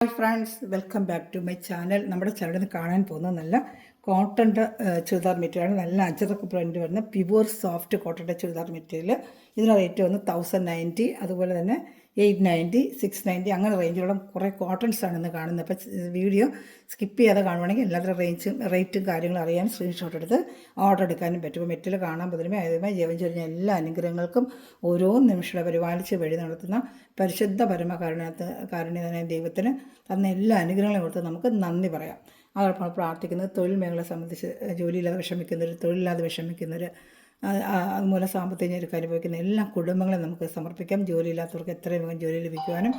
Hi friends, welcome back to my channel. നമ്മുടെ ചാനലിൽ കാണാൻ പോകുന്നത് നല്ല കോട്ടൻ്റെ ചുരിദാർ മെറ്റീരിയലാണ്. നല്ല അജറക്ക് പ്രിൻ്റ് വരുന്ന പ്യുവർ സോഫ്റ്റ് കോട്ടൻ്റെ ചുരിദാർ മെറ്റീരിയൽ. ഇതിന് റേറ്റ് വന്ന് 1090, അതുപോലെ തന്നെ 890, 690 അങ്ങനെ റേഞ്ചിലുള്ള കുറേ കോട്ടൺസാണ് ഇന്ന് കാണുന്നത്. അപ്പോൾ വീഡിയോ സ്കിപ്പ് ചെയ്യാതെ കാണുവാണെങ്കിൽ എല്ലാത്തരം റേറ്റും കാര്യങ്ങളും അറിയാൻ സ്ക്രീൻഷോട്ട് എടുത്ത് ഓർഡർ എടുക്കാനും പറ്റും. അപ്പോൾ മെറ്റീരിയൽ കാണാൻ പറ്റുമ്പോൾ ആദ്യമായി ജീവൻ ചൊരിഞ്ഞ എല്ലാ അനുഗ്രഹങ്ങൾക്കും ഓരോ നിമിഷം പരിപാലിച്ച് വഴി നടത്തുന്ന പരിശുദ്ധ കാരുണ്യനായ ദൈവത്തിന് തന്ന എല്ലാ അനുഗ്രഹങ്ങളും കൊടുത്ത് നമുക്ക് നന്ദി പറയാം. അതോടൊപ്പം പ്രാർത്ഥിക്കുന്നത് തൊഴിൽ മേഖലയെ സംബന്ധിച്ച് ജോലിയില്ലാതെ വിഷമിക്കുന്നവർ, തൊഴിലില്ലാതെ വിഷമിക്കുന്നവർ, അതുപോലെ സാമ്പത്തിക ഞെരുക്കം അനുഭവിക്കുന്ന എല്ലാ കുടുംബങ്ങളെയും നമുക്ക് സമർപ്പിക്കാം. ജോലിയില്ലാത്തവർക്ക് എത്രയും വേഗം ജോലി ലഭിക്കുവാനും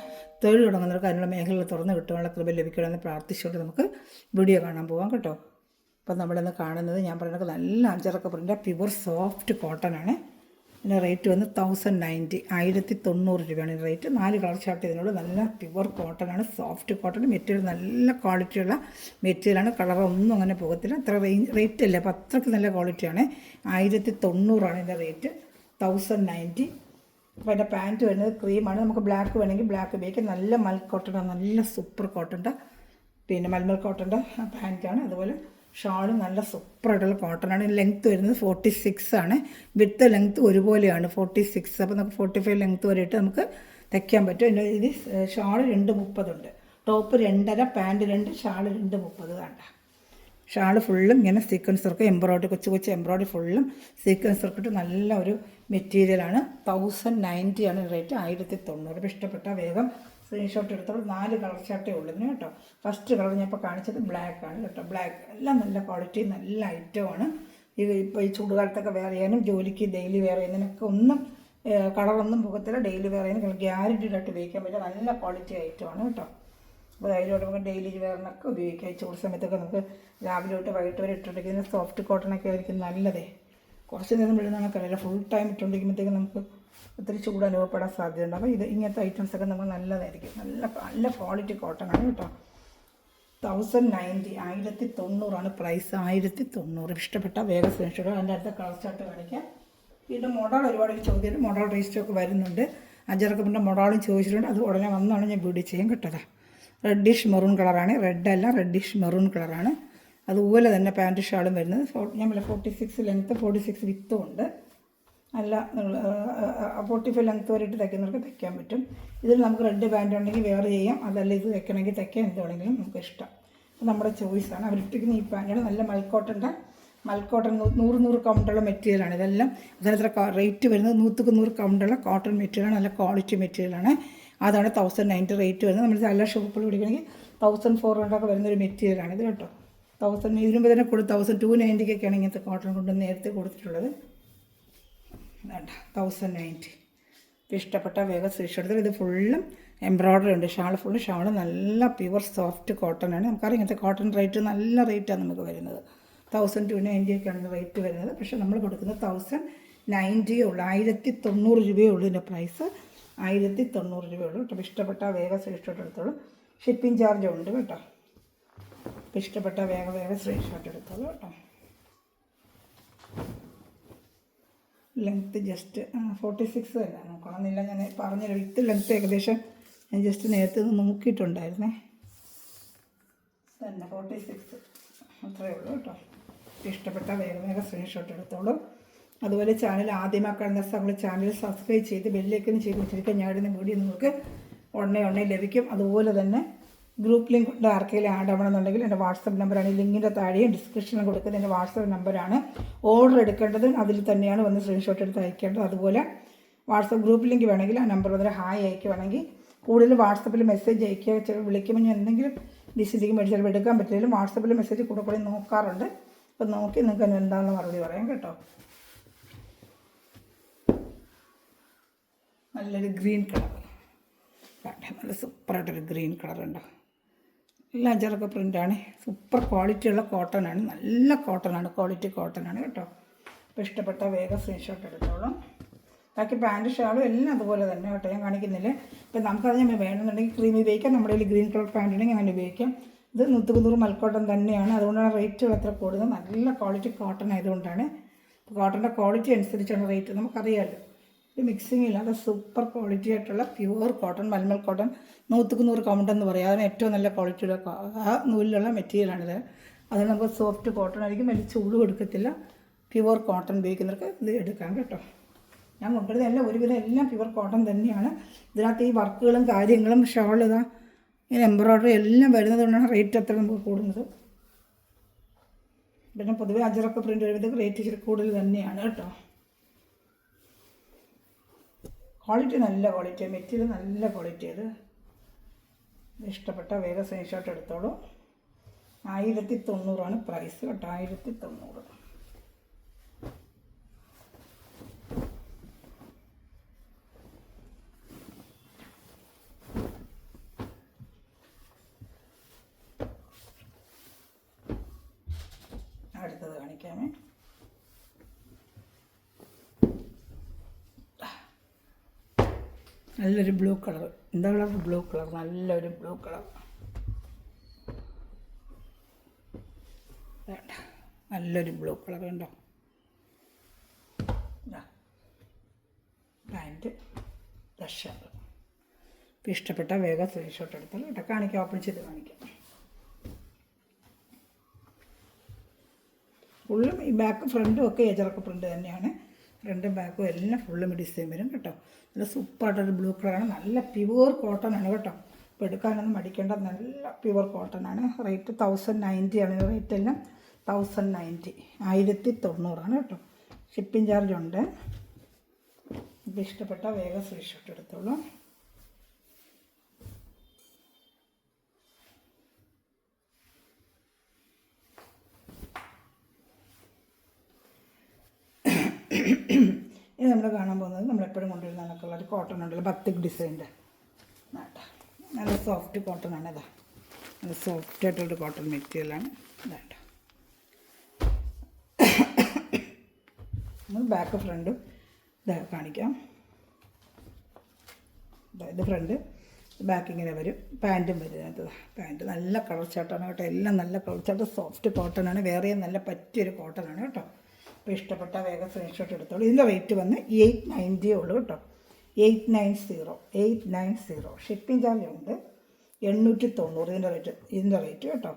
തൊഴിൽ തുടങ്ങുന്നവർക്ക് അതിനുള്ള മേഖലകൾ തുറന്ന് കിട്ടുവാനുള്ള കൃപ ലഭിക്കണമെന്ന് പ്രാർത്ഥിച്ചുകൊണ്ട് നമുക്ക് വീഡിയോ കാണാൻ പോകാം കേട്ടോ. അപ്പം നമ്മളിന്ന് കാണുന്നത് ഞാൻ പറയുന്നത് നല്ല അഞ്ചറക്ക പ്രിൻ്റ് പ്യുവർ സോഫ്റ്റ് കോട്ടൺ ആണ്. ഇതിൻ്റെ റേറ്റ് വന്ന് 1090, 1090 രൂപയാണ് റേറ്റ്. 4 കളർ ചാർട്ട് ഇതിനോട് നല്ല പ്യുവർ കോട്ടൺ ആണ്, സോഫ്റ്റ് കോട്ടൺ മെറ്റീരിയൽ, നല്ല ക്വാളിറ്റിയുള്ള മെറ്റീരിയലാണ്. കളറൊന്നും അങ്ങനെ പോകത്തില്ല. അത്ര റേറ്റ് അല്ല, അപ്പോൾ അത്രയ്ക്ക് നല്ല ക്വാളിറ്റിയാണ്. 1090 ഇതിൻ്റെ റേറ്റ്, 1090. അപ്പോൾ അതിൻ്റെ പാൻറ്റ് വരുന്നത് ക്രീമാണ്. നമുക്ക് ബ്ലാക്ക് വേണമെങ്കിൽ ബ്ലാക്ക് ഉപയോഗിക്കാം. നല്ല മൽ കോട്ടൻ്റെ, നല്ല സൂപ്പർ കോട്ടൻ്റെ, പിന്നെ മൽമൽ കോട്ടൻ്റെ പാൻറ്റാണ്. അതുപോലെ ഷാളും നല്ല സൂപ്പറായിട്ടുള്ള കോട്ടനാണ്. ലെങ്ത്ത് വരുന്നത് 46 ആണ്. വിഡ്ത്ത് ലെങ്ത്ത് ഒരുപോലെയാണ് 46. അപ്പോൾ നമുക്ക് 45 ലെങ്ത്ത് വരെ ഇട്ട് നമുക്ക് തയ്ക്കാൻ പറ്റും. ഇത് ഷാൾ 230 ഉണ്ട്. ടോപ്പ് 2.5, പാൻറ്റ് 2, ഷാൾ 230 വേണ്ട. ഷാൾ ഫുള്ളും ഇങ്ങനെ സീക്വൻസ് വർക്ക്, എംബ്രോയ്ഡറി, കൊച്ചു കൊച്ചു എംബ്രോയ്ഡറി ഫുള്ളും സീക്വൻസ് വർക്കിട്ട് നല്ല ഒരു മെറ്റീരിയലാണ്. 1090 ആണ് റേറ്റ്, 1090. അപ്പോൾ ഇഷ്ടപ്പെട്ട വേഗം സ്ക്രീൻഷോട്ട് എടുത്തോളൂ. 4 കളർ ചാർട്ടേ ഉള്ളതിന് കേട്ടോ. ഫസ്റ്റ് കളർ ഞാൻ ഇപ്പോൾ കാണിച്ചത് ബ്ലാക്ക് ആണ് കേട്ടോ. ബ്ലാക്ക് എല്ലാം നല്ല ക്വാളിറ്റി, നല്ല ഐറ്റമാണ്. ഇപ്പോൾ ഈ ചൂടുകാലത്തൊക്കെ വെയർ ചെയ്യാനും ജോലിക്ക് ഡെയിലി വെയർ ചെയ്യുന്നതിനൊക്കെ ഒന്നും കളറൊന്നും പോകത്തില്ല. ഡെയിലി വെയർ ചെയ്യുന്ന ഗ്യാരൻറ്റീഡ് ആയിട്ട് ഉപയോഗിക്കാൻ പറ്റുക നല്ല ക്വാളിറ്റി ഐറ്റമാണ് കേട്ടോ. അപ്പോൾ അതിലോട്ട് നമുക്ക് ഡെയിലി വെയറിനൊക്കെ ഉപയോഗിക്കാം. ചൂട് സമയത്തൊക്കെ നമുക്ക് രാവിലെ തൊട്ട് വൈകിട്ട് വരെ ഇട്ടുകൊണ്ടിരിക്കുന്ന സോഫ്റ്റ് കോട്ടണൊക്കെ ആയിരിക്കും നല്ലതേ. കുറച്ച് നേരം വിടുന്നതൊക്കെ ഫുൾ ടൈം ഇട്ടുകൊണ്ടിരിക്കുമ്പോഴത്തേക്കും നമുക്ക് ഒത്തിരി ചൂട് അനുഭവപ്പെടാൻ സാധ്യതയുണ്ട്. അപ്പോൾ ഇങ്ങനത്തെ ഐറ്റംസൊക്കെ നമുക്ക് നല്ലതായിരിക്കും. നല്ല ക്വാളിറ്റി കോട്ടണാണ് കേട്ടോ. 1090, 1090 പ്രൈസ്, 1090. ഇഷ്ടപ്പെട്ട വേഗം സ്ക്രീൻഷോട്ട്. അതിൻ്റെ അടുത്ത കളർ ചാർട്ട് കാണിക്കാം. വീണ്ടും മോഡൽ ഒരുപാട് ചോദ്യം, മോഡൽ രജിസ്റ്ററൊക്കെ വരുന്നുണ്ട്. അഞ്ചറൊക്കെ പിന്നെ മോഡലും ചോദിച്ചിട്ടുണ്ട്. അത് ഉടനെ വന്നാണ് ഞാൻ വീഡിയോ ചെയ്യാൻ കിട്ടത്. റെഡിഷ് മെറൂൺ കളറാണ്, റെഡ് അല്ല, റെഡിഷ് മെറൂൺ കളറാണ്. അതുപോലെ തന്നെ പാൻറ്റ് ഷാളും വരുന്നത് ഞാൻ 46 ലെങ്ത്ത്, 46 വിത്തും ഉണ്ട്. അല്ല 45 ലെങ്ത്ത് വരെ ഇട്ട് തയ്ക്കുന്നവർക്ക് തയ്ക്കാൻ പറ്റും. ഇതിൽ നമുക്ക് റെഡ് പാൻറ്റ് ഉണ്ടെങ്കിൽ വെയർ ചെയ്യാം, അതല്ല ഇത് വെക്കണമെങ്കിൽ തയ്ക്കാം, എന്ത് വേണമെങ്കിലും നമുക്ക് ഇഷ്ടം. അപ്പോൾ നമ്മുടെ ചോയ്സാണ്. അവരിട്ടിരിക്കുന്ന ഈ പാൻറ്റാണ് നല്ല മൽക്കോട്ടൺ 100 കൗണ്ടുള്ള മെറ്റീരിയലാണ്. ഇതെല്ലാം അതിനത്ര റേറ്റ് വരുന്നത് 100 കൗണ്ടുള്ള കോട്ടൺ മെറ്റീരിയലാണ്. നല്ല ക്വാളിറ്റി മെറ്റീരിയലാണ്. അതാണ് 1090 റേറ്റ് വരുന്നത്. നമ്മൾ നല്ല ഷോപ്പിൽ പിടിക്കണമെങ്കിൽ 1400 ഒക്കെ വരുന്നൊരു മെറ്റീരിയലാണ് ഇത് കേട്ടോ. 1000 ഇതിനുമ്പ് തന്നെ 290 ഇങ്ങനത്തെ കോട്ടൺ കൊണ്ട് നേരത്തെ കൊടുത്തിട്ടുള്ളത്. 1090. ഇപ്പോൾ ഇഷ്ടപ്പെട്ട വേഗം സ്റ്റിച്ച്. ഇത് ഫുള്ളും എംബ്രോയ്ഡറി ഉണ്ട്. ഷാൾ നല്ല പ്യുവർ സോഫ്റ്റ് കോട്ടൺ ആണ്. നമുക്കറിയാം ഇങ്ങനത്തെ കോട്ടൺ റേറ്റ് നല്ല റേറ്റാണ് നമുക്ക് വരുന്നത്. 1290 റേറ്റ് വരുന്നത്. പക്ഷേ നമ്മൾ കൊടുക്കുന്നത് 1090 ഉള്ളൂ. 1090 രൂപയേ ഉള്ളൂ ഇതിൻ്റെ പ്രൈസ്. 1090 രൂപയുള്ളൂ കേട്ടോ. ഇഷ്ടപ്പെട്ട വേഗം സ്ക്രീൻഷോട്ട് എടുത്തോളൂ. ഷിപ്പിംഗ് ചാർജ് ഉണ്ട് കേട്ടോ. അപ്പോൾ ഇഷ്ടപ്പെട്ട വേഗം സ്ക്രീൻഷോട്ട് എടുത്തോളൂ കേട്ടോ. ലെങ്ത്ത് ജസ്റ്റ് 46 തന്നെ നോക്കണമെന്നില്ല. ഞാൻ പറഞ്ഞില്ല, വിത്ത് ലെങ്ത്ത് ഏകദേശം ഞാൻ ജസ്റ്റ് നേരത്തെ നോക്കിയിട്ടുണ്ടായിരുന്നേ. തന്നെ 46 അത്രയേ ഉള്ളൂ കേട്ടോ. ഇഷ്ടപ്പെട്ട വേഗം സ്ക്രീൻഷോട്ട് എടുത്തോളൂ. അതുപോലെ ചാനൽ ആദ്യമാക്കാണെന്ന നമ്മൾ ചാനൽ സബ്സ്ക്രൈബ് ചെയ്ത് ബെല്ലിലേക്കൊന്ന് ചെയ്ത് വെച്ചിരിക്കുക. ഞാൻ ഇടുന്ന വീഡിയോ നിങ്ങൾക്ക് ഉടനെ ലഭിക്കും. അതുപോലെ തന്നെ ഗ്രൂപ്പ് ലിങ്ക് കൊണ്ട് ആർക്കെങ്കിലും ആഡ് ആവണമെന്നുണ്ടെങ്കിൽ എൻ്റെ വാട്സപ്പ് നമ്പറാണ് ഈ ലിങ്കിൻ്റെ താഴെയും ഡിസ്ക്രിപ്ഷനിൽ കൊടുക്കുന്നത്. എൻ്റെ വാട്സപ്പ് നമ്പറാണ്. ഓർഡർ എടുക്കേണ്ടത് അതിൽ തന്നെയാണ് വന്ന് സ്ക്രീൻഷോട്ട് എടുത്ത് അയക്കേണ്ടത്. അതുപോലെ വാട്സപ്പ് ഗ്രൂപ്പ് ലിങ്ക് വേണമെങ്കിൽ ആ നമ്പർ വന്നിട്ട് ഹായ് അയക്കുകയാണെങ്കിൽ കൂടുതൽ വാട്സപ്പിൽ മെസ്സേജ് അയക്കുക. വിളിക്കുമ്പോൾ ഞാൻ എന്തെങ്കിലും ഡിസിലേക്ക് മേടിച്ച് ചിലപ്പോൾ എടുക്കാൻ പറ്റില്ലെങ്കിലും വാട്സപ്പിൽ മെസ്സേജ് കൂടെ നോക്കാറുണ്ട്. അപ്പോൾ നോക്കി നിങ്ങൾക്ക് എന്താണെന്ന് മറുപടി പറയാം കേട്ടോ. നല്ലൊരു ഗ്രീൻ കളർ, നല്ല സൂപ്പറായിട്ടൊരു ഗ്രീൻ കളറുണ്ട്. എല്ലാം അഞ്ചറൊക്കെ പ്രിൻ്റാണ്. സൂപ്പർ ക്വാളിറ്റിയുള്ള കോട്ടനാണ്, നല്ല കോട്ടനാണ്, ക്വാളിറ്റി കോട്ടനാണ് കേട്ടോ. അപ്പോൾ ഇഷ്ടപ്പെട്ട വേഗം സ്ക്രീൻഷോട്ട് എടുത്തോളാം. ബാക്കി പാൻറ്റ് ഷാളും എല്ലാം അതുപോലെ തന്നെ കേട്ടോ. ഞാൻ കാണിക്കുന്നില്ലേ. ഇപ്പോൾ നമുക്കത് ഞാൻ വേണമെന്നുണ്ടെങ്കിൽ ക്രീം ഉപയോഗിക്കാം. നമ്മുടെ കയ്യിൽ ഗ്രീൻ കളർ പാൻറ്റ് ഉണ്ടെങ്കിൽ അങ്ങനെ ഉപയോഗിക്കാം. ഇത് 100 മൽക്കോട്ടൺ തന്നെയാണ്. അതുകൊണ്ടാണ് റേറ്റുകൾ അത്ര കൂടുതൽ. നല്ല ക്വാളിറ്റി കോട്ടൺ ആയതുകൊണ്ടാണ്. കോട്ടൻ്റെ ക്വാളിറ്റി അനുസരിച്ചാണ് റേറ്റ്, നമുക്കറിയാമല്ലോ. ഇത് മിക്സിങ് ഇല്ലാതെ സൂപ്പർ ക്വാളിറ്റി ആയിട്ടുള്ള pure cotton, malmal cotton 100 count എന്ന് പറയും. അതിന് ഏറ്റവും നല്ല ക്വാളിറ്റിയുള്ള ആ നൂലിലുള്ള മെറ്റീരിയലാണിത്. അത് നമുക്ക് സോഫ്റ്റ് കോട്ടൺ ആയിരിക്കും, വലിയ ചൂട് കൊടുക്കത്തില്ല. പ്യുവർ കോട്ടൺ ഉപയോഗിക്കുന്നവർക്ക് ഇത് എടുക്കാം കേട്ടോ. ഞാൻ കൊണ്ടുവരുന്ന എല്ലാം ഒരുവിധം എല്ലാം പ്യുവർ കോട്ടൺ തന്നെയാണ്. ഇതിനകത്ത് ഈ വർക്കുകളും കാര്യങ്ങളും ഷോൾ ഇതാ ഇങ്ങനെ എംബ്രോയ്ഡറി എല്ലാം വരുന്നത് കൊണ്ടാണ് റേറ്റ് അത്ര നമുക്ക് കൂടുന്നത്. പിന്നെ പൊതുവേ അജറൊക്കെ പ്രിൻ്റ് വരുമ്പോഴത്തേക്ക് റേറ്റ് ഇച്ചിരി കൂടുതൽ തന്നെയാണ് കേട്ടോ. ക്വാളിറ്റി നല്ല ക്വാളിറ്റി, മെറ്റീരിയൽ നല്ല ക്വാളിറ്റി. അത് ഇഷ്ടപ്പെട്ട വേഗം സ്ക്രീൻഷോട്ട് എടുത്തോളൂ. 1090 പ്രൈസ് കേട്ടോ, 1090. അടുത്തത് കാണിക്കാമേ. നല്ലൊരു ബ്ലൂ കളർ. എന്താ കളർ? Blue colour. നല്ലൊരു ബ്ലൂ കളർ. നല്ലൊരു ബ്ലൂ കളർ ഉണ്ടോ? Pant shirt. ഇപ്പോൾ ഇഷ്ടപ്പെട്ട വേഗം സ്ക്രീൻഷോട്ട് എടുത്താൽ കേട്ടോ. കാണിക്കാം, ഓപ്പൺ ചെയ്ത് കാണിക്കാം. ഫുള്ളും ഈ ബാക്ക് ഫ്രണ്ടും ഒക്കെ എജറൊക്കെ പ്രിൻ്റ് തന്നെയാണ്. ഫ്രണ്ടും ബാക്കും എല്ലാം ഫുള്ളും ഡിസൈൻ വരും കേട്ടോ. നല്ല സൂപ്പറായിട്ടൊരു ബ്ലൂ കളറാണ്. നല്ല പ്യുവർ കോട്ടൺ ആണ് കേട്ടോ. ഇപ്പോൾ എടുക്കാനൊന്നും മടിക്കേണ്ട, നല്ല പ്യുവർ കോട്ടൺ ആണ്. റേറ്റ് 1090 ആണ്. റേറ്റ് എല്ലാം 1090, 1090 കേട്ടോ. ഷിപ്പിംഗ് ചാർജ് ഉണ്ട്. ഇപ്പോൾ ഇഷ്ടപ്പെട്ട വേഗം സ്ക്രീൻഷോട്ട് എടുത്തോളൂ. ഇത് നമ്മൾ കാണാൻ പോകുന്നത് നമ്മളെപ്പോഴും കൊണ്ടുവരുന്ന കണക്കുള്ള ഒരു കോട്ടൺ ഉണ്ടല്ലോ, ബത്തിക് ഡിസൈൻ്റെ. നല്ല സോഫ്റ്റ് കോട്ടൺ ആണ്. ഇതാ നല്ല സോഫ്റ്റ് ആയിട്ടുള്ളൊരു കോട്ടൺ മെറ്റീരിയലാണ്. ഇതാട്ടോ. ബാക്ക് ഫ്രണ്ടും ഇതാ കാണിക്കാം. ഇത് ഫ്രണ്ട്, ബാക്ക് ഇങ്ങനെ വരും. പാൻറ്റും വരും അതിനകത്ത്. പാൻറ്റ് നല്ല കളർ ചാട്ടാണ് കേട്ടോ. എല്ലാം നല്ല കളർ ചാട്ട്, സോഫ്റ്റ് കോട്ടൺ ആണ്. വേറെയും നല്ല പറ്റിയൊരു കോട്ടൺ ആണ് കേട്ടോ. അപ്പോൾ ഇഷ്ടപ്പെട്ട വേഗം സ്ക്രീൻഷോട്ട് എടുത്തോളൂ. ഇതിൻ്റെ റേറ്റ് വന്ന് 890 ഉള്ളൂ കേട്ടോ. 890. ഷിപ്പിംഗ് ചാർജ് ഉണ്ട് 890. ഇതിൻ്റെ റേറ്റ് കേട്ടോ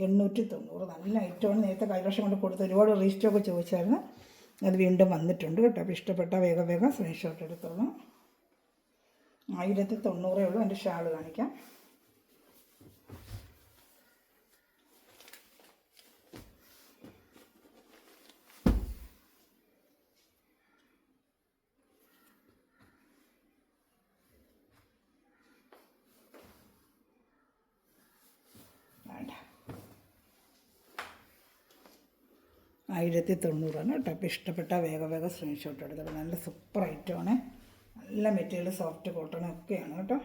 890. നല്ല ഐറ്റമാണ്. നേരത്തെ കൈവശം കൊണ്ട് കൊടുത്ത് ഒരുപാട് റീസ്റ്റോക്ക് ചോദിച്ചായിരുന്നു. അത് വീണ്ടും വന്നിട്ടുണ്ട് കേട്ടോ. അപ്പോൾ ഇഷ്ടപ്പെട്ട വേഗം സ്ക്രീൻഷോട്ട് എടുത്തോളൂ. 1090 ഉള്ളൂ. എൻ്റെ ഷാള് കാണിക്കാം. വേണ്ട, 1090 കേട്ടോ. അപ്പോൾ ഇഷ്ടപ്പെട്ട വേഗം സ്ക്രീൻഷോട്ട് എടുത്തോളൂ. നല്ല സൂപ്പർ ഐറ്റമാണ്. നല്ല മെറ്റീരിയൽ, സോഫ്റ്റ് കോട്ടൺ ഒക്കെയാണ് കേട്ടോ.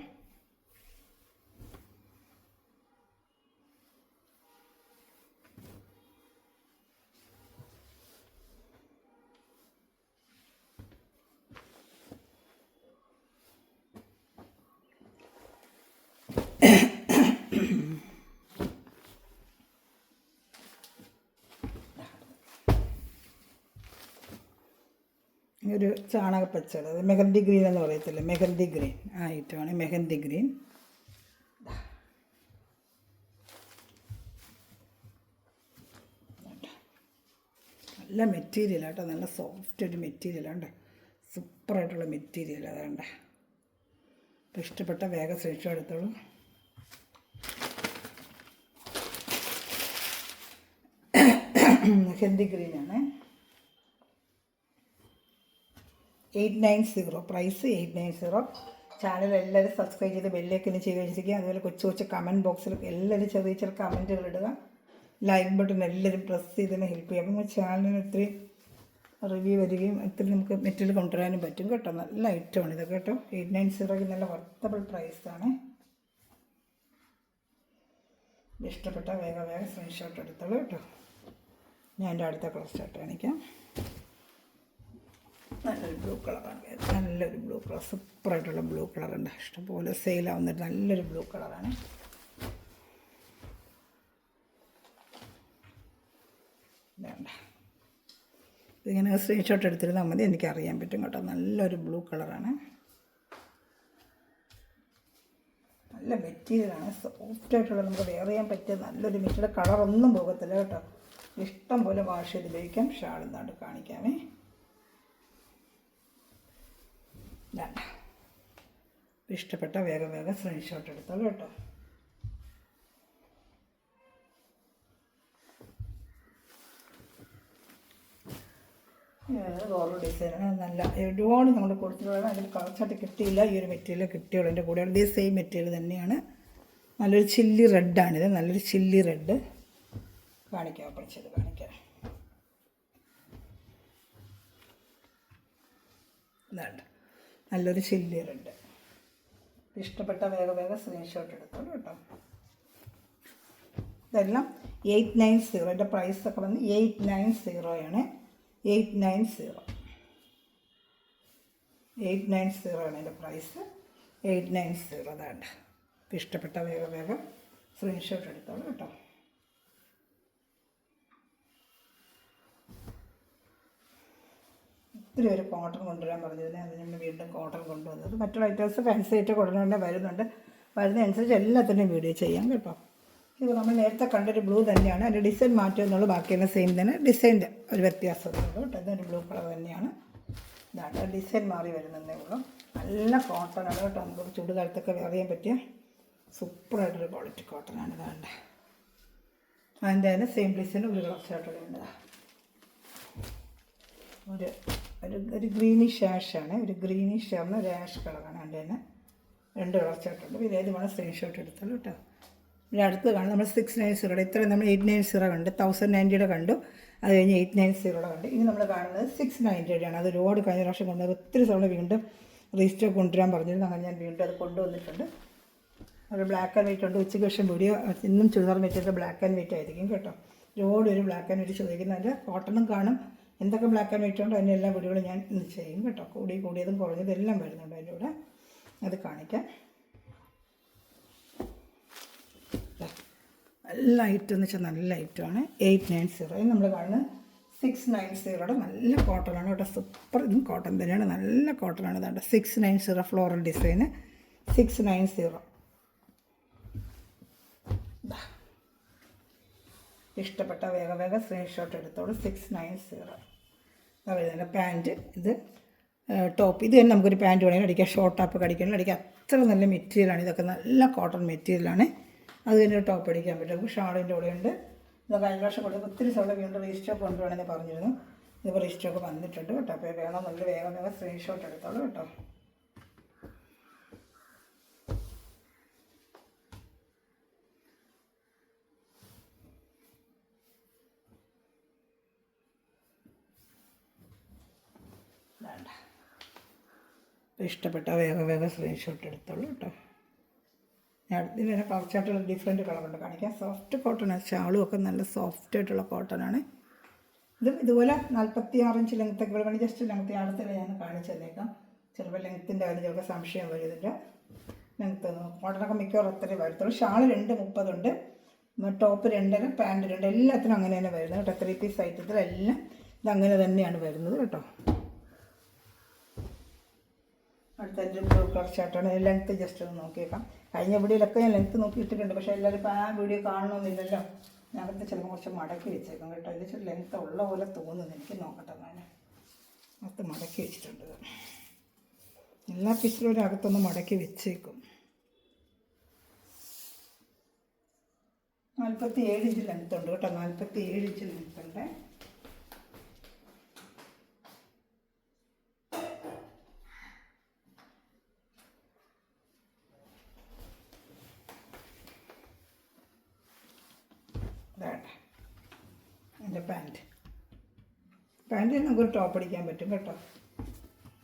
ഒരു ചാണകപ്പച്ചയുടെ, അത് മെഹന്തി ഗ്രീൻ എന്ന് പറയത്തില്ല, മെഹന്തി ഗ്രീൻ ആ ഐറ്റമാണ്. മെഹന്തി ഗ്രീൻ. നല്ല മെറ്റീരിയലാണ് കേട്ടോ. നല്ല സോഫ്റ്റ് ഒരു മെറ്റീരിയലാണ്. സൂപ്പറായിട്ടുള്ള മെറ്റീരിയൽ അതുകൊണ്ട്. അപ്പോൾ ഇഷ്ടപ്പെട്ട വേഗം സ്ക്രീൻഷോട്ട് എടുത്തോളൂ. മെഹന്തി ഗ്രീനാണ്. 890 പ്രൈസ് 890. ചാനൽ എല്ലാവരും സബ്സ്ക്രൈബ് ചെയ്ത് ബെല്ലൈക്കൻ ചെയ്ത് വെച്ചിരിക്കുക. അതുപോലെ കൊച്ചു കമൻറ്റ് ബോക്സിൽ എല്ലാവരും ചെറിയ കമൻറ്റുകൾ ഇടുക. ലൈക്ക് ബട്ടൺ എല്ലാവരും പ്രസ് ചെയ്തതിന് ഹെൽപ്പ് ചെയ്യും. അപ്പം ചാനലിന് ഒത്തിരി റിവ്യൂ വരികയും ഒത്തിരി നമുക്ക് മെറ്റീരിയൽ കൊണ്ടുവരാനും പറ്റും കേട്ടോ. നല്ല ഐറ്റമാണ് ഇതൊക്കെ കേട്ടോ. 890 നല്ല വർത്തബിൾ പ്രൈസാണ്. ഇഷ്ടപ്പെട്ട വേഗം സ്ക്രീൻഷോട്ട് എടുത്തോളൂ കേട്ടോ. ഞാൻ എൻ്റെ അടുത്ത കളർ ഷർട്ട് കാണിക്കാം. നല്ലൊരു ബ്ലൂ കളറാണ്. നല്ലൊരു ബ്ലൂ കളർ, സൂപ്പറായിട്ടുള്ള ബ്ലൂ കളറുണ്ട്. ഇഷ്ടംപോലെ സെയിലാവുന്നൊരു നല്ലൊരു ബ്ലൂ കളറാണ്. വേണ്ട, ഇതിങ്ങനെ സ്ക്രീൻഷോട്ട് എടുത്തിരുന്നാൽ മതി, എനിക്കറിയാൻ പറ്റും കേട്ടോ. നല്ലൊരു ബ്ലൂ കളറാണ്. നല്ല മെറ്റീരിയലാണ്. സോഫ്റ്റായിട്ടുള്ള നമുക്ക് വെയർ ചെയ്യാൻ പറ്റിയ നല്ലൊരു മെറ്റീരിയൽ. കളറൊന്നും പോകത്തില്ല കേട്ടോ. ഇഷ്ടം പോലെ വാഷ് ചെയ്ത് ഉപയോഗിക്കാം. ഷാൾ എന്താണ്ട് കാണിക്കാമേ. വേണ്ട, ഇഷ്ടപ്പെട്ട വേഗം സ്ക്രീൻഷോട്ട് എടുത്തോളൂ കേട്ടോ. ഓരോ ഡിസൈനാണ് നല്ല. ഒരുപാട് നമ്മൾ കൊടുത്തിട്ടുള്ള അതിൽ കളർച്ചായിട്ട് കിട്ടിയില്ല. ഈ ഒരു മെറ്റീരിയൽ കിട്ടിയുള്ളൂ. എൻ്റെ കൂടെ ഇതേ സെയിം മെറ്റീരിയൽ തന്നെയാണ്. നല്ലൊരു ചില്ലി റെഡാണിത്. നല്ലൊരു ചില്ലി റെഡ് കാണിക്കാം. ഓപ്പൺ ചെയ്ത് കാണിക്കാം. ഇതാണ്ട് നല്ലൊരു ചില്ലി റെഡ്. ഇഷ്ടപ്പെട്ട വേഗം സ്ക്രീൻഷോട്ട് എടുത്തോളൂ കേട്ടോ. ഇതെല്ലാം 890. എൻ്റെ പ്രൈസൊക്കെ വന്ന് 890 ആണ്. 890 ആണ് എൻ്റെ പ്രൈസ്. 890. അതാണ്. ഇഷ്ടപ്പെട്ട വേഗം സ്ക്രീൻഷോട്ട് എടുത്തോളൂ കേട്ടോ. ഒത്തിരി ഒരു കോട്ടൺ കൊണ്ടുവരാൻ പറഞ്ഞതിന് അത് നമ്മൾ വീണ്ടും കോട്ടൺ കൊണ്ടുവന്നത്. മറ്റുള്ള ഐറ്റംസ് ഫാൻസി ആയിട്ട് കൊണ്ടുവരേണ്ട വരുന്നതനുസരിച്ച് എല്ലാത്തിൻ്റെയും വീഡിയോ ചെയ്യാം കേട്ടോ. ഇത് നമ്മൾ നേരത്തെ കണ്ടൊരു ബ്ലൂ തന്നെയാണ്. അതിൻ്റെ ഡിസൈൻ മാറ്റം എന്നുള്ളൂ. ബാക്കിയെല്ലാം സെയിം തന്നെ. ഡിസൈൻ്റെ ഒരു വ്യത്യാസമുള്ളൂ കേട്ടോ. ഇതൊരു ബ്ലൂ കളർ തന്നെയാണ്. ഇതാണ് ഡിസൈൻ മാറി വരുന്നതേ ഉള്ളൂ. നല്ല കോട്ടനാണ് കേട്ടോ. നമുക്ക് ചൂടുകാലത്തൊക്കെ അറിയാൻ പറ്റിയ സൂപ്പറായിട്ടൊരു ക്വാളിറ്റി കോട്ടനാണ്. ഇതാണ്ട് അതിൻ്റെ തന്നെ സെയിം ഡിസൈൻ ഒരു കളർ ഷർട്ട് വേണ്ടതാണ്. ഒരു ഗ്രീനിഷ് ആഷാണ്. ഒരു ഗ്രീനിഷ് ആവുന്ന ഒരു ആഷ് കളറാണ്. അതിൻ്റെ തന്നെ 2 കളർ ഷർട്ടുണ്ട്. പിന്നെ ഏത് വേണം സ്ക്രീൻഷോട്ട് എടുത്തോളൂ കേട്ടോ. പിന്നെ അടുത്ത് കാണും നമ്മൾ 690. ഇത്രയും നമ്മൾ 890 കണ്ട്, 1090 കണ്ടു. അത് കഴിഞ്ഞ് 890 കണ്ട്. ഇനി നമ്മൾ കാണുന്നത് 690 ആണ്. അത് ഒരുപാട് കഴിഞ്ഞ പ്രാവശ്യം കൊണ്ടുവന്നത് ഒത്തിരി തവണ വീണ്ടും റീസ്റ്റോക്ക് കൊണ്ടുവരാൻ പറഞ്ഞിരുന്നു. അങ്ങനെ ഞാൻ വീണ്ടും അത് കൊണ്ടുവന്നിട്ടുണ്ട്. ഒരു ബ്ലാക്ക് ആൻഡ് വൈറ്റ് ഉണ്ട്. ഉച്ചയ്ക്ക് ശേഷം വീഡിയോ ഇന്നും churidar material black and white ആയിരിക്കും കേട്ടോ. ഒരുപാട് ഒരു ബ്ലാക്ക് ആൻഡ് വൈറ്റ് ചോദിക്കുന്നതിൻ്റെ കോട്ടണും കാണും. എന്തൊക്കെ ബ്ലാക്ക് ആൻഡ് വൈറ്റ് ഉണ്ടോ അതിൻ്റെ എല്ലാ വീഡിയോകളും ഞാൻ ഇന്ന് ചെയ്യും കേട്ടോ. കൂടിയതും കുറഞ്ഞതും എല്ലാം വരുന്നുണ്ട് അതിൻ്റെ കൂടെ. അത് കാണിക്കാം. നല്ല ഐറ്റം എന്ന് വെച്ചാൽ നല്ല ഐറ്റമാണ്. 890. നമ്മൾ കാണുന്നത് 690 നല്ല കോട്ടണാണ് കേട്ടോ. സൂപ്പർ. ഇതും കോട്ടൺ തന്നെയാണ്. നല്ല കോട്ടണാണ്. ഇതാണ്ട് 690 ഫ്ലോറൽ ഡിസൈന് 690. ഇഷ്ടപ്പെട്ട വേഗം സ്ക്രീൻഷോട്ട് എടുത്തോളൂ. 690. അതുപോലെ പാൻറ്റ്. ഇത് ടോപ്പ്. ഇത് തന്നെ നമുക്കൊരു പാൻറ്റ് വേണമെങ്കിൽ അടിക്കാം. ഷോർട്ട് ടോപ്പ് അടിക്കണം. അടിക്കാം. അത്ര നല്ല മെറ്റീരിയലാണ്. ഇതൊക്കെ നല്ല കോട്ടൺ മെറ്റീരിയലാണ്. അത് തന്നെ ഒരു ടോപ്പ് അടിക്കാൻ പറ്റും. നമുക്ക് ഷാളിൻ്റെ കൂടെ ഉണ്ട്. ഇത് കഴിഞ്ഞ വർഷം കൊടുത്ത് ഒത്തിരി സ്ഥലം വീണ്ടും റീസ്റ്റോക്ക് കൊണ്ടുപോകണമെന്ന് പറഞ്ഞിരുന്നു. ഇതിപ്പോൾ റീസ്റ്റോക്ക് വന്നിട്ടുണ്ട് കേട്ടോ. അപ്പോൾ വേണം നല്ല വേഗം സ്ക്രീൻഷോട്ട് എടുത്തോളൂ കേട്ടോ. വേണ്ട, ഇഷ്ടപ്പെട്ട വേഗം സ്ക്രീൻഷോട്ട് എടുത്തോളൂ കേട്ടോ. ഇതിൽ തന്നെ കുറച്ചായിട്ടുള്ള ഡിഫറെൻറ്റ് കളറുണ്ട് കാണിക്കാം. സോഫ്റ്റ് കോട്ടണാണ്. ഷാളും ഒക്കെ നല്ല സോഫ്റ്റ് ആയിട്ടുള്ള കോട്ടനാണ്. ഇതുപോലെ 46 ഇഞ്ച് ലെങ്ത്തൊക്കെ ഇവിടെ വേണമെങ്കിൽ ജസ്റ്റ് ലെങ്ത്ത് അടുത്തില്ല ഞാൻ കാണിച്ചു തന്നേക്കാം. ചിലപ്പോൾ ലെങ്ത്തിൻ്റെ കാര്യം ചിലപ്പോൾ സംശയം വരും. ഇതിൻ്റെ ലെങ്ത്ത് കോട്ടനൊക്കെ മിക്കവാറും അത്രയും വരത്തുള്ളൂ. ഷാൾ 230 ഉണ്ട്. ടോപ്പ് 2, പാൻറ്റ് 2, എല്ലാത്തിനും അങ്ങനെ തന്നെ വരുന്നത് കേട്ടോ. 3 പീസ് ഐറ്റത്തിലെല്ലാം ഇതങ്ങനെ തന്നെയാണ് വരുന്നത് കേട്ടോ. അടുത്തതിൻ്റെ ബ്ലൂ കളർ ഷർട്ടാണ്. ലെങ്ത്ത് ജസ്റ്റ് ഒന്ന് നോക്കിയേക്കാം. കഴിഞ്ഞ വീഡിയോയിലൊക്കെ ഞാൻ ലെങ്ത്ത് നോക്കിയിട്ടിട്ടുണ്ട്. പക്ഷേ എല്ലാവരും ഇപ്പോൾ ആ വീഡിയോ കാണണമെന്നില്ലല്ലോ. ഞങ്ങൾക്ക് ചിലപ്പോൾ കുറച്ച് മടക്കി വെച്ചേക്കാം കേട്ടോ. ഇത് ഇച്ചിരി ലെങ്ത്ത് ഉള്ള പോലെ തോന്നുന്നു. എനിക്ക് നോക്കട്ടെ. ഞാൻ അകത്ത് മടക്കി വെച്ചിട്ടുണ്ട്. എല്ലാ പീസിലും ഒരു അകത്തൊന്ന് മടക്കി വെച്ചേക്കും. 47 ഇഞ്ച് ലെങ്ത്ത് ഉണ്ട് കേട്ടോ. 47 ഇഞ്ച് ലെങ്ത്ത് ഉണ്ട്. എൻ്റെ പാൻറ്റ് നമുക്കൊരു ടോപ്പ് അടിക്കാൻ പറ്റും കേട്ടോ.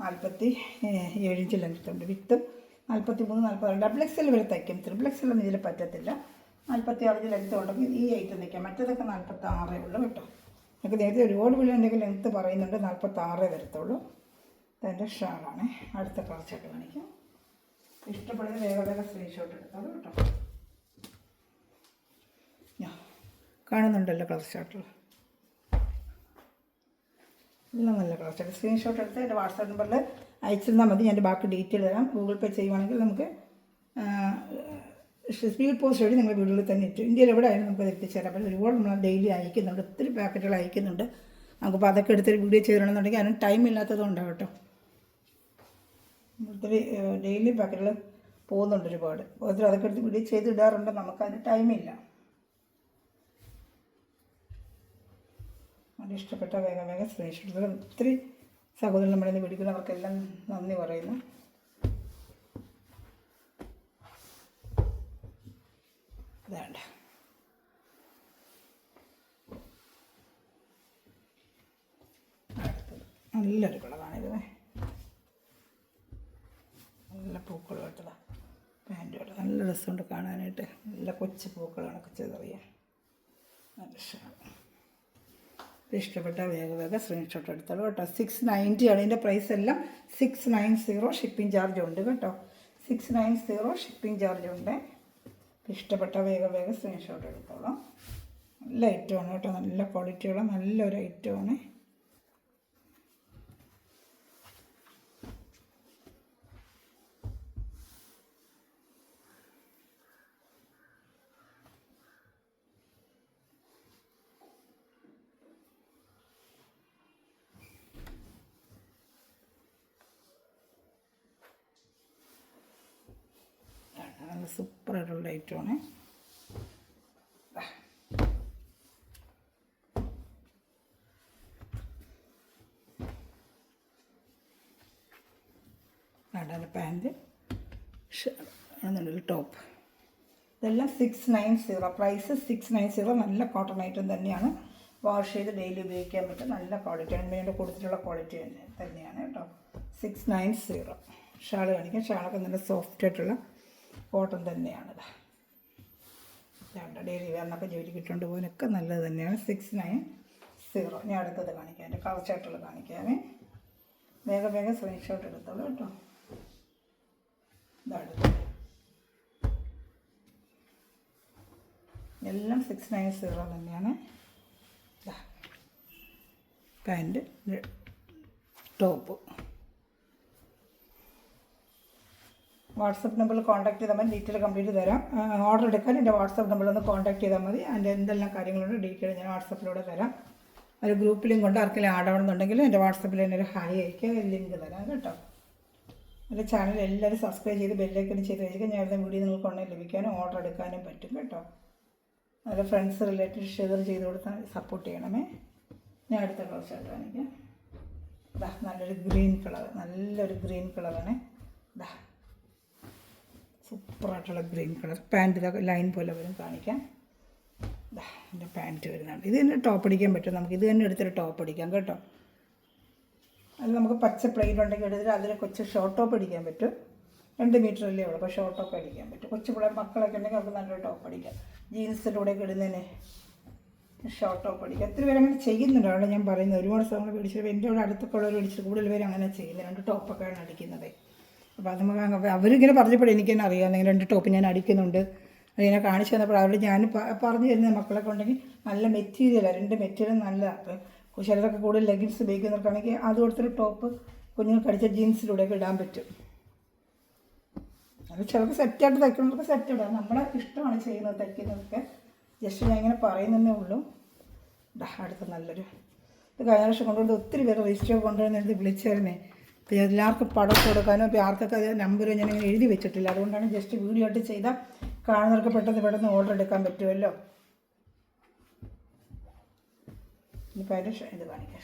47 ഇഞ്ച് ലെങ്ത്ത് ഉണ്ട്. വിത്തും 43, 42 ഡബിൾ എക്സൽ വരെ തയ്ക്കും. ട്രിപ്പിൾ എക്സൽ ഒന്നും ഇതിൽ പറ്റത്തില്ല. 46 ഇഞ്ച് ലെങ്ത്ത് ഉണ്ടെങ്കിൽ ഈ ഐറ്റം തയ്ക്കാം. മറ്റേതൊക്കെ 46 ഉള്ളൂ കേട്ടോ. നമുക്ക് നേരത്തെ ഒരുപാട് വീഡിയോ ഉണ്ടെങ്കിൽ ലെങ്ത്ത് പറയുന്നുണ്ട്. 46 വരത്തുള്ളൂ. ഇതെൻ്റെ ഷാളാണ്. അടുത്ത കളർ ചാട്ട് കാണിക്കാം. ഇഷ്ടപ്പെടുന്ന വേഗം സ്ക്രീൻഷോട്ട് എടുത്തോളൂ കേട്ടോ. കാണുന്നുണ്ടല്ലോ കളർ ചാർട്ടുകൾ. എല്ലാം നല്ല കളർ ചാർട്ട്. സ്ക്രീൻഷോട്ട് എടുത്ത് എൻ്റെ വാട്സാപ്പ് നമ്പറിൽ അയച്ചിരുന്നാൽ മതി. ഞാൻ ബാക്കി ഡീറ്റെയിൽ തരാം. ഗൂഗിൾ പേ ചെയ്യുവാണെങ്കിൽ നമുക്ക് സ്പീഡ് പോസ്റ്റ് വഴി നിങ്ങൾ വീടുകളിൽ തന്നെ ഇട്ടു. ഇന്ത്യയിൽ എവിടെ ആയാലും നമുക്ക് എത്തിച്ചേരാം. അപ്പോൾ ഒരുപാട് നമ്മൾ ഡെയിലി അയക്കുന്നുണ്ട്, ഒത്തിരി പാക്കറ്റുകൾ അയക്കുന്നുണ്ട്. നമുക്കിപ്പോൾ അതൊക്കെ എടുത്തൊരു വീഡിയോ ചെയ്തിടണമെന്നുണ്ടെങ്കിൽ അതിന് ടൈം ഇല്ലാത്തതുകൊണ്ടാണ് കേട്ടോ. ഒത്തിരി ഡെയിലി പാക്കറ്റുകൾ പോകുന്നുണ്ട് ഒരുപാട്. ഒത്തിരി അതൊക്കെ എടുത്ത് വീഡിയോ ചെയ്തിടാറുണ്ട്, നമുക്കതിന് ടൈമില്ല. അത് ഇഷ്ടപ്പെട്ട വേഗം വേഗം സ്ക്രീൻഷോട്ട് എടുത്ത് ഒത്തിരി സഹോദരൻ നമ്മുടെ ഇന്ന് പിടിക്കുന്നവർക്കെല്ലാം നന്ദി പറയുന്നു. വേണ്ട അടുത്തത് നല്ലൊരു കളറാണിത്, നല്ല പൂക്കളുമായിട്ടുള്ള പാൻറ്റുകൾ, നല്ല രസമുണ്ട് കാണാനായിട്ട്. നല്ല കൊച്ചു പൂക്കളാണ് ചെറിയ നല്ല ഇഷ്ടമാണ്. ഇഷ്ടപ്പെട്ട വേഗം സ്ക്രീൻഷോട്ട് എടുത്തോളൂ കേട്ടോ. 690 ആണ് ഇതിൻ്റെ പ്രൈസ് എല്ലാം. 690 ഷിപ്പിംഗ് ചാർജ് ഉണ്ട് കേട്ടോ. 690 ഷിപ്പിംഗ് ചാർജ് ഉണ്ട്. ഇഷ്ടപ്പെട്ട വേഗം സ്ക്രീൻഷോട്ട് എടുത്തോളാം. നല്ല ഐറ്റമാണ് കേട്ടോ, നല്ല ക്വാളിറ്റിയുള്ള നല്ലൊരു ഐറ്റമാണ്. നല്ല സൂപ്പറായിട്ടുള്ള ഐറ്റമാണ്. അതാണ് പാൻറ്റ്, ആണെന്നുണ്ടൊരു ടോപ്പ്. ഇതെല്ലാം 690. പ്രൈസ് 690. നല്ല കോട്ടൺ ഐറ്റം തന്നെയാണ്. വാഷ് ചെയ്ത് ഡെയിലി ഉപയോഗിക്കാൻ പറ്റും. നല്ല ക്വാളിറ്റിയാണ്, ഇതിൻ്റെ കൊടുത്തിട്ടുള്ള ക്വാളിറ്റി തന്നെയാണ് കേട്ടോ. 690. ഷാൾ കാണിക്കാം. ഷാളൊക്കെ നല്ല സോഫ്റ്റ് ആയിട്ടുള്ള കോട്ടൺ തന്നെയാണിത്. ഡെയിലി വെയറിനൊക്കെ ജോലിക്ക് ഇട്ടുകൊണ്ട് പോകാനൊക്കെ നല്ലത് തന്നെയാണ്. 690. ഞാൻ അടുത്തത് കാണിക്കാം, എൻ്റെ കളർ ചാർട്ടുകൾ കാണിക്കാമേ. വേഗം സ്ക്രീൻഷോട്ട് എടുത്തോളൂ കേട്ടോ. ഇതടുത്ത് എല്ലാം 690 തന്നെയാണ്. Pant, top. വാട്സപ്പ് നമ്പറിൽ കോൺടാക്ട് ചെയ്താൽ മതി, ഡീറ്റെയിൽ കംപ്ലീറ്റ് തരാം. ഓർഡർ എടുക്കാൻ എൻ്റെ വാട്സപ്പ് നമ്പറിൽ ഒന്ന് കോൺടാക്ട് ചെയ്താൽ മതി. അതിൻ്റെ എന്തെല്ലാം കാര്യങ്ങളുണ്ട് ഡീറ്റെയിൽ ഞാൻ വാട്സപ്പിലൂടെ തരാം. ഒരു ഗ്രൂപ്പ് ലിങ്ക് കൊണ്ട് ആർക്കെങ്കിലും ആഡ് ആവണമെന്നുണ്ടെങ്കിൽ എൻ്റെ വാട്സപ്പിൽ തന്നെ ഒരു ഹായ് അയക്കുക, ലിങ്ക് തരാം കേട്ടോ. എൻ്റെ ചാനൽ എല്ലാവരും സബ്സ്ക്രൈബ് ചെയ്ത് ബെല്ലൈക്കൺ ചെയ്ത് കഴിക്കുക. ഞാൻ അടുത്ത വീഡിയോ നിങ്ങൾക്ക് ഉണ്ടെങ്കിൽ ലഭിക്കാനും ഓർഡർ എടുക്കാനും പറ്റും കേട്ടോ. അതിൽ ഫ്രണ്ട്സ് റിലേറ്റീവ് ഷെയർ ചെയ്ത് കൊടുത്താൽ സപ്പോർട്ട് ചെയ്യണമേ. ഞാൻ അടുത്ത കളർ ഷർട്ട് കാണിക്കാം. നല്ലൊരു ഗ്രീൻ കളർ, നല്ലൊരു ഗ്രീൻ കളറാണ്. സൂപ്പറായിട്ടുള്ള ഗ്രീൻ കളർ പാൻറ്റ്. ഇതൊക്കെ ലൈൻ പോലെ വരും, കാണിക്കാം. എൻ്റെ പാൻറ്റ് വരുന്നുണ്ട്. ഇത് തന്നെ ടോപ്പ് അടിക്കാൻ പറ്റും നമുക്ക്. ഇത് തന്നെ എടുത്തിട്ട് ടോപ്പ് അടിക്കാം കേട്ടോ. അത് നമുക്ക് പച്ച പ്ലെയിൻ ഉണ്ടെങ്കിൽ എടുത്തിട്ട് അതിൽ കൊച്ചു ഷോർട്ട് ടോപ്പ് അടിക്കാൻ പറ്റും. 2 മീറ്ററല്ലേ ഉള്ളൂ, അപ്പോൾ ഷോർട്ട് ടോപ്പ് അടിക്കാൻ പറ്റും. കൊച്ചു പിള്ളേർ മക്കളൊക്കെ ഉണ്ടെങ്കിൽ അവർക്ക് നല്ലൊരു ടോപ്പ് അടിക്കാം. ജീൻസിലൂടെയൊക്കെ ഇടുന്നതിന് ഷോർട്ട് ടോപ്പ് അടിക്കാം. ഒത്തിരി പേര് അങ്ങനെ ചെയ്യുന്നുണ്ട്. അവിടെ ഞാൻ പറയുന്നത് ഒരുപാട് സമയം മേടിച്ചിട്ട് എൻ്റെ അവിടെ അടുത്തൊക്കെ ഉള്ളവർ മേടിച്ചിട്ട് കൂടുതൽ പേര് അങ്ങനെ ചെയ്യുന്നത്. 2 ടോപ്പൊക്കെയാണ് അടിക്കുന്നത്. അപ്പോൾ അത് നമുക്ക് അവരിങ്ങനെ പറഞ്ഞപ്പോൾ എനിക്ക് തന്നെ അറിയാം, 2 ടോപ്പ് ഞാൻ അടിക്കുന്നുണ്ട്. അതിനെ കാണിച്ചു തന്നപ്പോൾ അവരോട് ഞാൻ പറഞ്ഞു തരുന്ന മക്കളൊക്കെ ഉണ്ടെങ്കിൽ നല്ല മെറ്റീരിയലാണ്, 2 മെറ്റീരിയൽ നല്ലതാണ്. അപ്പോൾ ചിലരൊക്കെ കൂടുതൽ ലെഗിൻസ് ഉപയോഗിക്കുന്നവർക്കാണെങ്കിൽ അത് കൊടുത്തൊരു ടോപ്പ് കുഞ്ഞുങ്ങൾക്ക് അടിച്ച ജീൻസിലൂടെയൊക്കെ ഇടാൻ പറ്റും. അത് ചിലർക്ക് സെറ്റായിട്ട് തയ്ക്കുന്നവർക്ക് സെറ്റ് ഇടാം. നമ്മുടെ ഇഷ്ടമാണ് ചെയ്യുന്നത്, തയ്ക്കുന്നതൊക്കെ. ജസ്റ്റ് ഞാൻ ഇങ്ങനെ പറയുന്നതേ ഉള്ളൂ. അടുത്ത നല്ലൊരു ഇത് കഴിഞ്ഞ വർഷം കൊണ്ടുവന്ന് ഒത്തിരി പേര് രജിസ്റ്റർ കൊണ്ടുവരുന്നത് വിളിച്ചായിരുന്നേ. അപ്പോൾ എല്ലാവർക്കും പടം കൊടുക്കാനോ ഇപ്പോൾ ആർക്കൊക്കെ അത് നമ്പർ ഞാനിങ്ങനെ എഴുതി വെച്ചിട്ടില്ല. അതുകൊണ്ടാണ് ജസ്റ്റ് വീഡിയോ ആയിട്ട് ചെയ്താൽ കാണുന്നവർക്ക് പെട്ടെന്ന് ഓർഡർ എടുക്കാൻ പറ്റുമല്ലോ. ഇനിയിപ്പോൾ അതിൻ്റെ ഇത് കാണിക്കാം.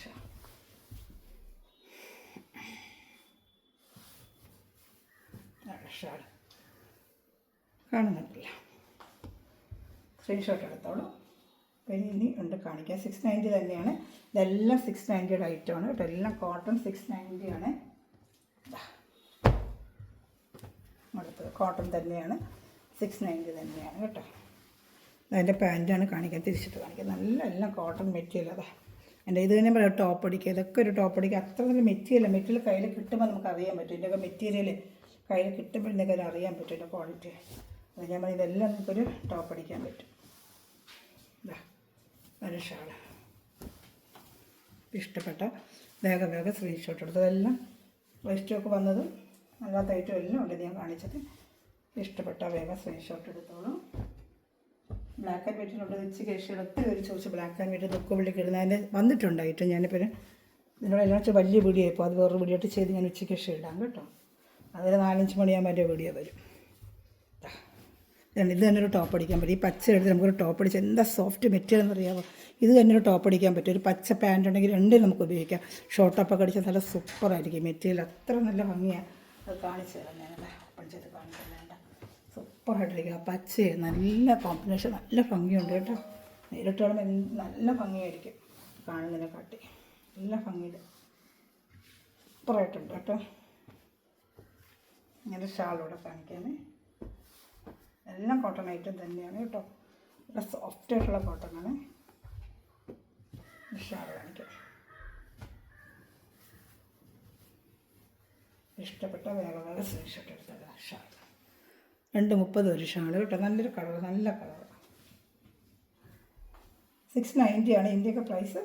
ഷാൾ കാണുന്നുണ്ടല്ലോ, സ്ക്രീൻഷോട്ട് എടുത്തോളൂ. പിന്നെ ഇനി ഉണ്ട് കാണിക്കാം. 690 തന്നെയാണ്. ഇതെല്ലാം 690 ഐറ്റമാണ് കേട്ടോ. എല്ലാം കോട്ടൺ 690 ആണ്. അടുത്തത് കോട്ടൺ തന്നെയാണ്, 690 തന്നെയാണ് കേട്ടോ. അതിൻ്റെ പാൻറ്റാണ് കാണിക്കാൻ, തിരിച്ചിട്ട് കാണിക്കാം. നല്ല എല്ലാം കോട്ടൺ മെറ്റീരിയൽ. അതാ എൻ്റെ ഇത് തന്നെ പറയാം, ടോപ്പ് അടിക്കുക. ഇതൊക്കെ ഒരു ടോപ്പ് അടിക്കുക. അത്ര നല്ല മെറ്റീരിയൽ കയ്യിൽ കിട്ടുമ്പോൾ നമുക്ക് അറിയാൻ പറ്റും. ഇതിൻ്റെയൊക്കെ മെറ്റീരിയൽ കയ്യിൽ കിട്ടുമ്പോൾ ഇതിൻ്റെയൊക്കെ അറിയാൻ പറ്റും ഇതിൻ്റെ ക്വാളിറ്റി. അത് ഞാൻ പറഞ്ഞാൽ ഇതെല്ലാം നമുക്കൊരു ടോപ്പ് അടിക്കാൻ പറ്റും. ഇതാ ഒരു ഷാൾ ഇഷ്ടപ്പെട്ട വേഗം സ്ക്രീൻഷോട്ട് എടുത്തതെല്ലാം സ്റ്റോക്ക് വന്നതും അല്ലാത്ത ഐറ്റം എല്ലാം ഉണ്ട്. ഞാൻ കാണിച്ചത് ഇഷ്ടപ്പെട്ട വേഗം സ്ക്രീൻഷോട്ട് എടുത്തോളൂ. ബ്ലാക്ക് ആൻഡ് വൈറ്റിനുള്ളത് ഉച്ചയ്ക്ക് ശേഷം ഒത്തിരി പേര് ചോദിച്ചു ബ്ലാക്ക് ആൻഡ് വൈറ്റ് ദുഃഖവിളിക്ക് ഇടുന്ന അതിൻ്റെ വന്നിട്ടുണ്ടായിട്ട് ഞാനിപ്പോൾ ഇതിനോട് എല്ലാം വെച്ചാൽ വലിയ വീഡിയോ ആയിപ്പോൾ അത് വേറൊരു വീഡിയോ ആയിട്ട് ചെയ്ത് ഞാൻ ഉച്ചയ്ക്ക് ശേഷം ഇടാം കേട്ടോ. അതൊരു 4-5 മണിയാകുമ്പോൾ എൻ്റെ വീഡിയോ വരും. ഇത് തന്നെ ഒരു ടോപ്പ് അടിക്കാൻ പറ്റും. ഈ പച്ച എടുത്ത് നമുക്കൊരു ടോപ്പ് അടിച്ച് എന്താ സോഫ്റ്റ് മെറ്റീരിയൽ എന്നറിയാമോ. ഇത് തന്നെ ഒരു ടോപ്പ് അടിക്കാൻ പറ്റും. ഒരു പച്ച പാൻറ് ഉണ്ടെങ്കിൽ രണ്ടും നമുക്ക് ഉപയോഗിക്കാം. ഷോർട്ട് ടോപ്പൊക്കെ അടിച്ചാൽ നല്ല സൂപ്പറായിരിക്കും. മെറ്റീരിയൽ അത്ര നല്ല ഭംഗിയാണ്. അത് കാണിച്ചു തരാം ഞാനത് ഓപ്പൺ ചെയ്ത് കാണിച്ചു തരാം. സൂപ്പറായിട്ടിരിക്കുക. പച്ച നല്ല കോമ്പിനേഷൻ, നല്ല ഭംഗിയുണ്ട് കേട്ടോ. നേരിട്ട് കാണുമ്പോൾ നല്ല ഭംഗിയായിരിക്കും കാണുന്നതിനെ കാട്ടി. നല്ല ഭംഗിയിൽ സൂപ്പറായിട്ടുണ്ട് കേട്ടോ. ഇങ്ങനെ ഷാളോടെ കാണിക്കാമേ. എല്ലാം കോട്ടൺ ഐറ്റം തന്നെയാണ് കേട്ടോ. നല്ല സോഫ്റ്റായിട്ടുള്ള കോട്ടണാണ്. ഷാൾ കാണിക്കാം. ഇഷ്ടപ്പെട്ട വേറെ വേറെ സ്ക്രീൻഷോട്ട് എടുത്തത് ഷാൾ 230 ഒരു ഷാൾ കേട്ടോ. നല്ലൊരു കളർ, നല്ല കളർ. 690 ആണ് ഇതിൻ്റെയൊക്കെ പ്രൈസ്.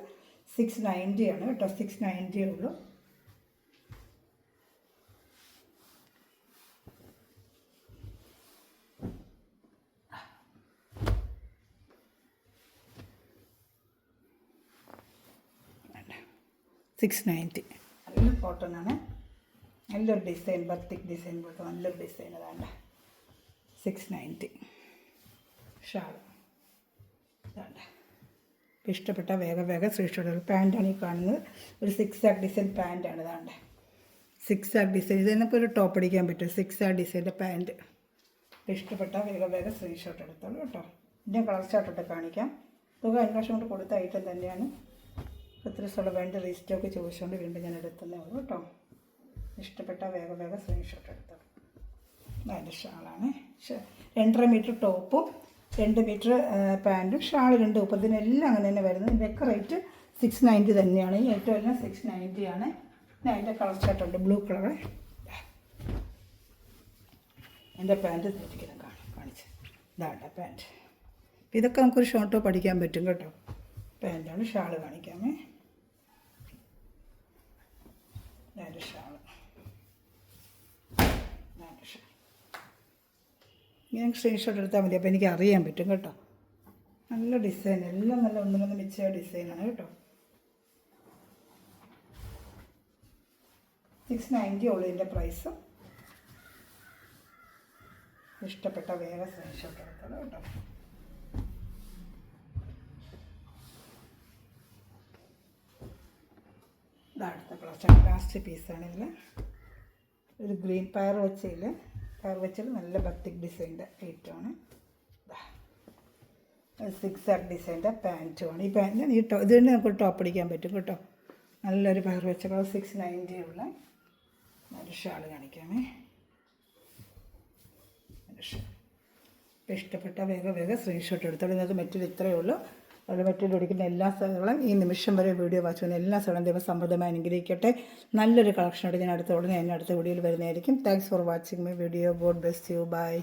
690 ആണ് കേട്ടോ. 690 ഉള്ളൂ. $690. നല്ല കോട്ടൺ ആണ്. നല്ലൊരു ഡിസൈൻ, ബത്തിക് ഡിസൈൻ പോലത്തെ നല്ലൊരു ഡിസൈൻ. അതാണ്ട് 690 ഷാൾ. അതാണ്ട് ഇഷ്ടപ്പെട്ട വേഗം സ്ക്രീൻഷോട്ട്. പാൻറ്റാണ് ഈ കാണുന്നത്. ഒരു 6 ആക്ക് ഡിസൈൻ പാൻറ്റാണ്. ഇതാണ്ട് 6 ആക്ക് ഡിസൈൻ. ഇത് തന്നെ ഇപ്പോൾ ഒരു ടോപ്പ് അടിക്കാൻ പറ്റും. 6 ആക്ക് ഡിസൈൻ്റെ പാൻറ്റ്. ഇഷ്ടപ്പെട്ട വേഗം സ്ക്രീൻഷോട്ട് എടുത്തോളൂ കേട്ടോ. ഇതിൻ്റെ കളർ ചാർട്ടോട്ട് കാണിക്കാം. തുക 5 വർഷം കൊണ്ട് കൊടുത്ത ഐറ്റം തന്നെയാണ്. ഒത്തിരി സ്ഥലം വേണ്ട റീസ്റ്റോക്ക് ചോദിച്ചുകൊണ്ട് വീണ്ടും ഞാൻ എടുത്തതേ ഉള്ളൂ കേട്ടോ. ഇഷ്ടപ്പെട്ട വേഗം സ്ക്രീൻഷോട്ട് എടുത്തോളൂ. അതിൻ്റെ ഷാളാണ്. 2.5 മീറ്റർ ടോപ്പും 2 മീറ്റർ പാൻറ്റും ഷാൾ 2.30. ഇതിനെല്ലാം അങ്ങനെ തന്നെ വരുന്നത്. ഇതിൻ്റെയൊക്കെ റേറ്റ് 690 തന്നെയാണ്. ഈ ഐറ്റം എല്ലാം 690 ആണ്. പിന്നെ അതിൻ്റെ കളർ ചാർട്ടുണ്ട്. Blue colour. എൻ്റെ പാൻറ്റ് തെറ്റിക്കണം കാണിച്ച്. ഇതാണ് പാൻറ്റ്. ഇതൊക്കെ നമുക്കൊരു ഷോർട്ട് ടോപ്പ് അടിക്കാൻ പറ്റും കേട്ടോ. പാൻറ്റാണ്. ഷാൾ കാണിക്കാമേ. അതിൻ്റെ ഷാൾ. ഇങ്ങനെ സ്ക്രീൻഷോട്ട് എടുത്താൽ മതി. അപ്പോൾ എനിക്ക് അറിയാൻ പറ്റും കേട്ടോ. നല്ല ഡിസൈൻ, എല്ലാം നല്ല ഒന്നിനൊന്ന് മിച്ച ഡിസൈനാണ് കേട്ടോ. 690 ഉള്ളൂ ഇതിൻ്റെ പ്രൈസ്. ഇഷ്ടപ്പെട്ട വേഗം സ്ക്രീൻഷോട്ട് എടുത്തോളൂ കേട്ടോ. അടുത്ത കളർ ലാസ്റ്റ് പീസാണ്. ഇതിൽ ഒരു ഗ്രീൻ പയർ വെച്ചതിൽ നല്ല ബത്തിക് ഡിസൈൻ്റെ ഐറ്റമാണ്. 6 ആക്ക് ഡിസൈൻ്റെ പാൻറ്റുമാണ്. ഈ പാൻറ്റിന് ഇത് തന്നെ നമുക്ക് ടോപ്പ് അടിക്കാൻ പറ്റും കേട്ടോ. നല്ലൊരു പയർ വെച്ച കളർ. 690 ഉള്ള ഒരു ഷാൾ കാണിക്കാമേ. ഇഷ്ടപ്പെട്ട വേഗം സ്ക്രീൻഷോട്ട് എടുത്തോളൂ. നിങ്ങൾക്ക് മെറ്റീരിയൽ ഇത്രയേ ഉള്ളൂ. അതുപോലെ മെറ്റീരിയൽ ഒടിക്കുന്ന എല്ലാ സ്ഥലങ്ങളും ഈ നിമിഷം വരെ വീഡിയോ വാച്ച് ചെയ്യുന്ന എല്ലാ സ്ഥലവും ദൈവം സമൃദ്ധമായി അനുഗ്രഹിക്കട്ടെ. നല്ലൊരു കളക്ഷനായിട്ട് ഞാൻ അടുത്ത വീഡിയോയിൽ വരുന്നതായിരിക്കും. Thanks for watching my video. God bless you. By.